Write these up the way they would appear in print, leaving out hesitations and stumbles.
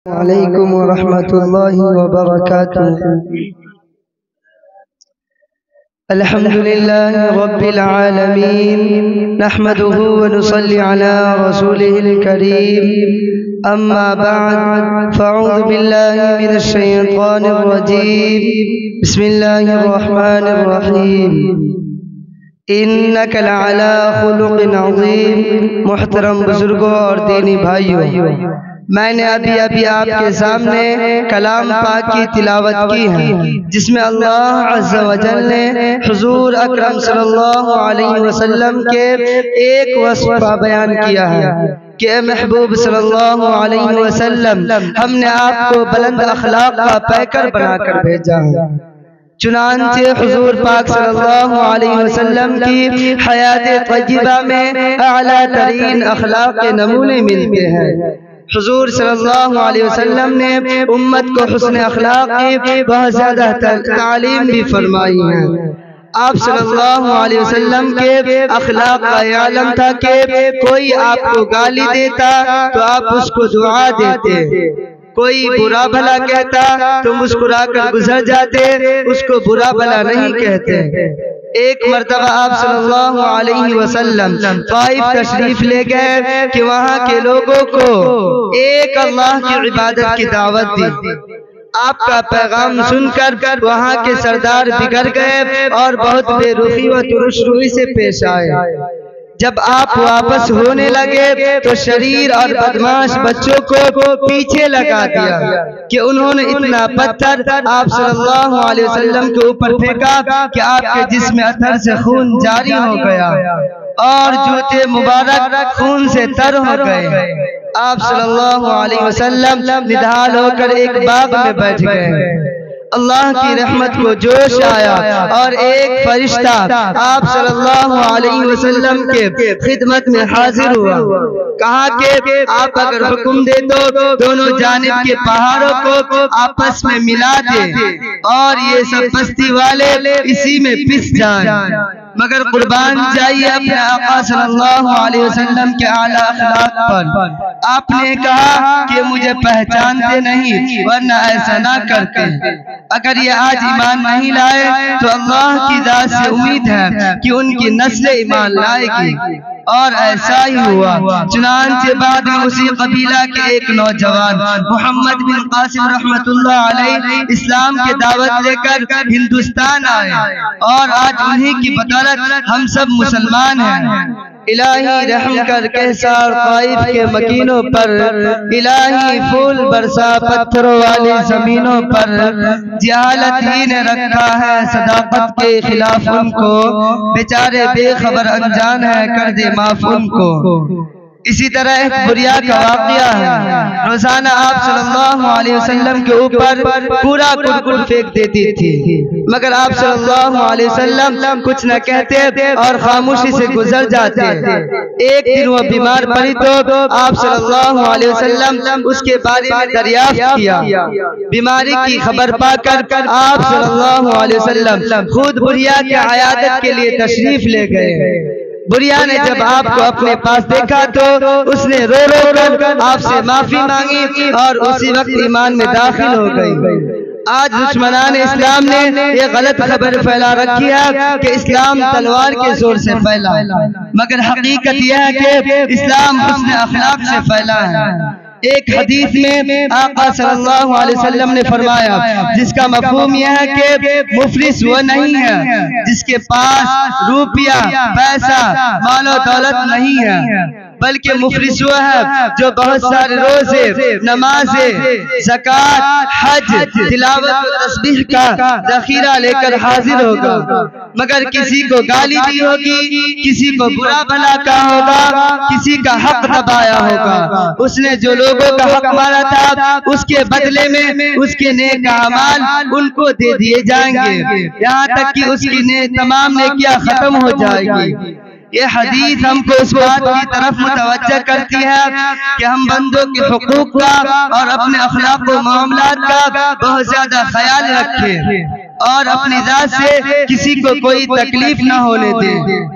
عليكم ورحمة الله وبركاته. الحمد لله رب العالمين، نحمده ونصلي على رسوله الكريم. أما بعد، فأعوذ بالله من الشيطان الرجيم. بسم الله الرحمن الرحيم. إنك لعلى خلق عظيم. محترم بزرگوں اور دینی بھائیوں، میں نے ابھی آپ کے سامنے کلام پاک کی تلاوت کی ہے، جس میں اللہ عز و جل نے حضور اکرم صلی اللہ علیہ وسلم کے ایک وصف بیان کیا ہے کہ اے محبوب صلی اللہ علیہ وسلم، ہم نے آپ کو بلند اخلاق کا پیکر بنا کر بھیجا ہے۔ چنانچہ حضور پاک صلی اللہ علیہ وسلم کی حیات طیبہ میں اعلیٰ ترین اخلاق کے نمونے ملتے ہیں۔ حضور صلی اللہ علیہ وسلم نے امت کو حسن اخلاق کی بہت زیادہ تعلیم بھی فرمائی ہے۔ آپ صلی اللہ علیہ وسلم کے اخلاق کا عالم تھا کہ کوئی آپ کو گالی دیتا تو آپ اس کو دعا دیتے، کوئی برا بھلا کہتا تو مسکرا کر گزر جاتے، اس کو برا بھلا نہیں کہتے۔ ایک مرتبہ آپ صلی اللہ علیہ وسلم طائف تشریف لے گئے کہ وہاں کے لوگوں کو ایک اللہ کی عبادت کی دعوت دی۔ آپ کا پیغام سن کر وہاں کے سردار بگڑ گئے اور بہت بے رخی و ترش روی سے پیش آئے۔ جب آپ واپس ہونے لگے تو شریر اور بدماش بچوں کو پیچھے لگا دیا کہ انہوں نے اتنا پتھر آپ صلی اللہ علیہ وسلم کے اوپر پھینکا کہ آپ کے جسم اثر سے خون جاری ہو گیا اور جوتے مبارک خون سے تر ہو گئے۔ آپ صلی اللہ علیہ وسلم نڈھال ہو کر ایک باغ میں بیٹھ گئے۔ اللہ کی رحمت کو جوش آیا اور ایک فرشتہ آپ صلی اللہ علیہ وسلم کے خدمت میں حاضر ہوا۔ کہا کہ آپ اگر حکم دے تو دونوں جانب کے پہاڑوں کو آپس میں ملا دے اور یہ سب بستی والے اسی میں پس جائیں، مگر قربان جائیے اپنے آقا صلی اللہ علیہ وسلم کے اعلیٰ اخلاق پر۔ آپ نے کہا کہ مجھے پہچانتے نہیں ورنہ ایسا نہ کرتے۔ اگر یہ آج ایمان نہیں لائے تو اللہ کی ذات سے امید ہے کہ ان کی نسل ایمان لائے گی، اور ایسا ہی ہوا۔ چنانچہ بعد میں اسی قبیلہ کے ایک نوجوان محمد بن قاسم رحمت اللہ علیہ اسلام کی دعوت لے کر ہندوستان آئے، اور آج انہی کی بدولت ہم سب مسلمان ہیں۔ الہی رحم کر کہسار طائف کے مکینوں پر، الہی پھول برسا پتھروں والی زمینوں پر، جہالت ہی نے رکھا ہے صداقت کے خلاف ان کو، بیچارے بے خبر انجان ہے کر دے معاف ان کو۔ اسی طرح ایک بریا کا واقعہ ہے۔ روزانہ آپ صلی اللہ علیہ وسلم کے اوپر پورا کرکٹ پھینک دیتی تھی، مگر آپ صلی اللہ علیہ وسلم کچھ نہ کہتے اور خاموشی سے گزر جاتے۔ ایک دن وہ بیمار پڑی تو آپ صلی اللہ علیہ وسلم اس کے بارے میں دریافت کیا۔ بیماری کی خبر پا کر آپ صلی اللہ علیہ وسلم خود بریا کی عیادت کے لیے تشریف لے گئے۔ بریا نے جب آپ کو اپنے پاس دیکھا تو اس نے رو رو کر آپ سے معافی مانگی اور اسی وقت ایمان میں داخل ہو گئی۔ آج دشمنان اسلام نے یہ غلط خبر پھیلا رکھی ہے کہ اسلام تلوار کے زور سے پھیلا، مگر حقیقت یہ ہے کہ اسلام حسن اخلاق سے پھیلا ہے۔ ایک حدیث میں آقا صلی اللہ علیہ وسلم نے فرمایا، جس کا مفہوم یہ ہے کہ مفلس وہ نہیں ہے جس کے پاس روپیہ پیسہ مال و دولت نہیں ہے، بلکہ مفلس وہ ہے جو بہت سارے روزے، نمازیں، زکوٰۃ، حج، تلاوت و تسبیح کا ذخیرہ لے کر حاضر ہوگا، مگر کسی کو گالی دی ہوگی، کسی کو برا بھلا کہا ہوگا، کسی کا حق دبایا ہوگا۔ اس نے جو لوگوں کا حق مارا تھا اس کے بدلے میں اس کے نیک اعمال ان کو دے دیے جائیں گے، یہاں تک کہ اس کی تمام نیکیاں ختم ہو جائے گی۔ یہ حدیث ہم کو اس بات کی طرف متوجہ کرتی ہے کہ ہم بندوں کے حقوق کا اور اپنے اخلاق و معاملات کا بہت زیادہ خیال رکھیں اور اپنی ذات سے کسی کو کوئی تکلیف نہ ہونے دیں۔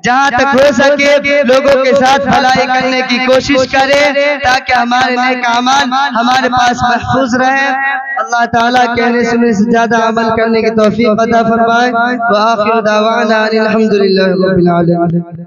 جہاں تک ہو سکے لوگوں کے ساتھ بھلائی کرنے کی کوشش کریں تاکہ ہمارے نیک اعمال ہمارے پاس محفوظ رہے۔ اللہ تعالیٰ کہنے سننے سے زیادہ عمل کرنے کی توفیق عطا فرمائے۔ وآخر دعوانا الحمدللہ رب العالمین۔